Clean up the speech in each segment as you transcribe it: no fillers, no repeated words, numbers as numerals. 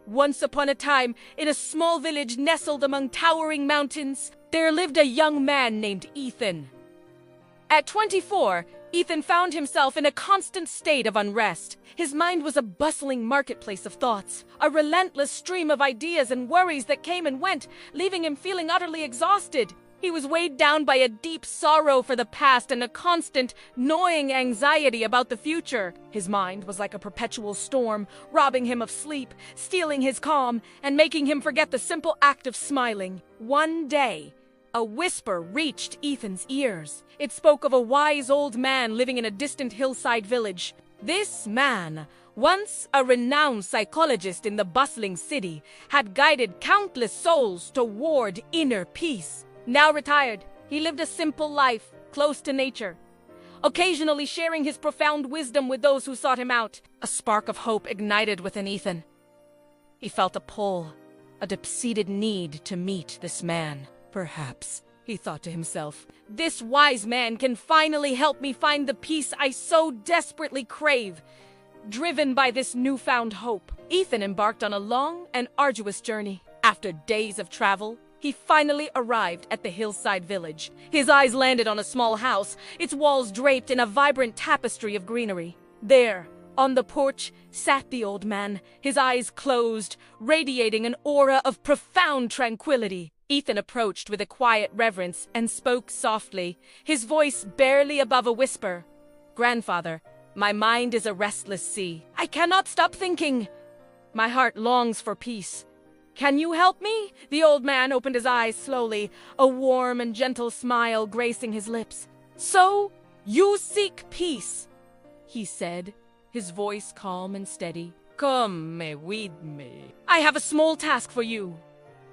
Once upon a time, in a small village nestled among towering mountains, there lived a young man named Ethan. At 24, Ethan found himself in a constant state of unrest. His mind was a bustling marketplace of thoughts, a relentless stream of ideas and worries that came and went, leaving him feeling utterly exhausted. He was weighed down by a deep sorrow for the past and a constant, gnawing anxiety about the future. His mind was like a perpetual storm, robbing him of sleep, stealing his calm, and making him forget the simple act of smiling. One day, a whisper reached Ethan's ears. It spoke of a wise old man living in a distant hillside village. This man, once a renowned psychologist in the bustling city, had guided countless souls toward inner peace. Now retired, he lived a simple life, close to nature, occasionally sharing his profound wisdom with those who sought him out. A spark of hope ignited within Ethan. He felt a pull, a deep-seated need to meet this man. Perhaps, he thought to himself, this wise man can finally help me find the peace I so desperately crave. Driven by this newfound hope, Ethan embarked on a long and arduous journey. After days of travel, he finally arrived at the hillside village. His eyes landed on a small house, its walls draped in a vibrant tapestry of greenery. There, on the porch, sat the old man, his eyes closed, radiating an aura of profound tranquility. Ethan approached with a quiet reverence and spoke softly, his voice barely above a whisper. "Grandfather, my mind is a restless sea. I cannot stop thinking. My heart longs for peace. Can you help me?" The old man opened his eyes slowly, a warm and gentle smile gracing his lips. "So, you seek peace," he said, his voice calm and steady. "Come with me. I have a small task for you."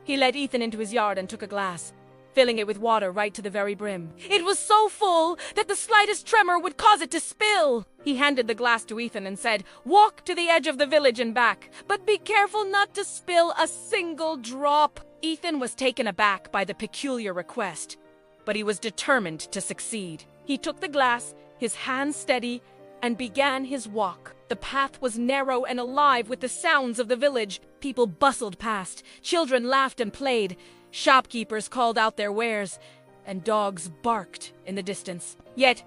He led Ethan into his yard and took a glass, filling it with water right to the very brim. It was so full that the slightest tremor would cause it to spill. He handed the glass to Ethan and said, "Walk to the edge of the village and back, but be careful not to spill a single drop." Ethan was taken aback by the peculiar request, but he was determined to succeed. He took the glass, his hands steady, and began his walk. The path was narrow and alive with the sounds of the village. People bustled past, children laughed and played, shopkeepers called out their wares, and dogs barked in the distance. Yet,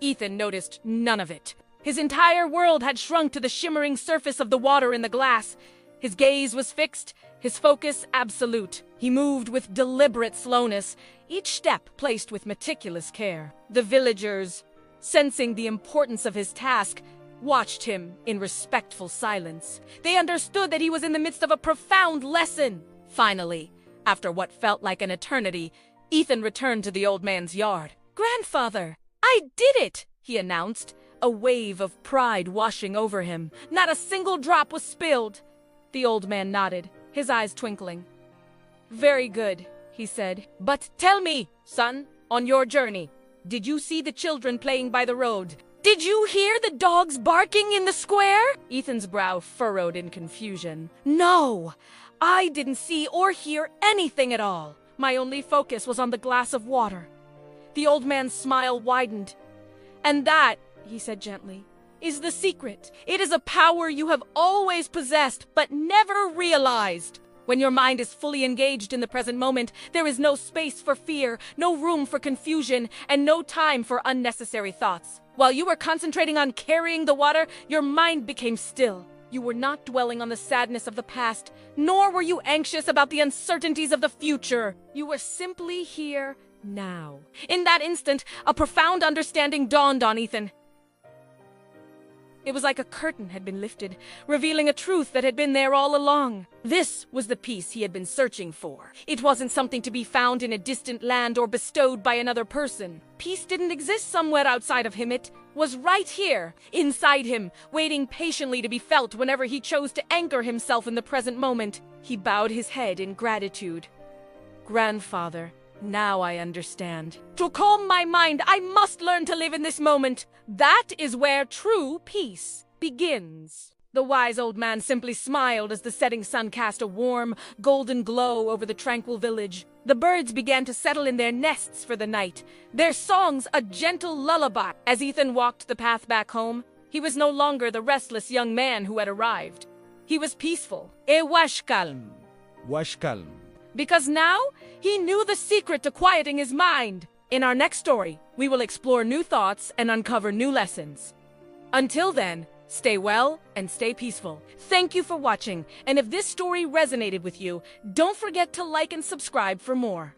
Ethan noticed none of it. His entire world had shrunk to the shimmering surface of the water in the glass. His gaze was fixed, his focus absolute. He moved with deliberate slowness, each step placed with meticulous care. The villagers, sensing the importance of his task, watched him in respectful silence. They understood that he was in the midst of a profound lesson. Finally, after what felt like an eternity, Ethan returned to the old man's yard. "Grandfather, I did it!" he announced, a wave of pride washing over him. Not a single drop was spilled. The old man nodded, his eyes twinkling. "Very good," he said. "But tell me, son, on your journey, did you see the children playing by the road? Did you hear the dogs barking in the square?" Ethan's brow furrowed in confusion. "No, I didn't see or hear anything at all. My only focus was on the glass of water." The old man's smile widened. "And that," he said gently, "is the secret. It is a power you have always possessed, but never realized. When your mind is fully engaged in the present moment, there is no space for fear, no room for confusion, and no time for unnecessary thoughts. While you were concentrating on carrying the water, your mind became still. You were not dwelling on the sadness of the past, nor were you anxious about the uncertainties of the future. You were simply here now." In that instant, a profound understanding dawned on Ethan. It was like a curtain had been lifted, revealing a truth that had been there all along. This was the peace he had been searching for. It wasn't something to be found in a distant land or bestowed by another person. Peace didn't exist somewhere outside of him. It was right here, inside him, waiting patiently to be felt whenever he chose to anchor himself in the present moment. He bowed his head in gratitude. "Grandfather, now I understand. To calm my mind, I must learn to live in this moment. That is where true peace begins." The wise old man simply smiled as the setting sun cast a warm, golden glow over the tranquil village. The birds began to settle in their nests for the night, their songs a gentle lullaby. As Ethan walked the path back home, he was no longer the restless young man who had arrived. He was peaceful. E was calm. Was calm. Because now, he knew the secret to quieting his mind. In our next story, we will explore new thoughts and uncover new lessons. Until then, stay well and stay peaceful. Thank you for watching, and if this story resonated with you, don't forget to like and subscribe for more.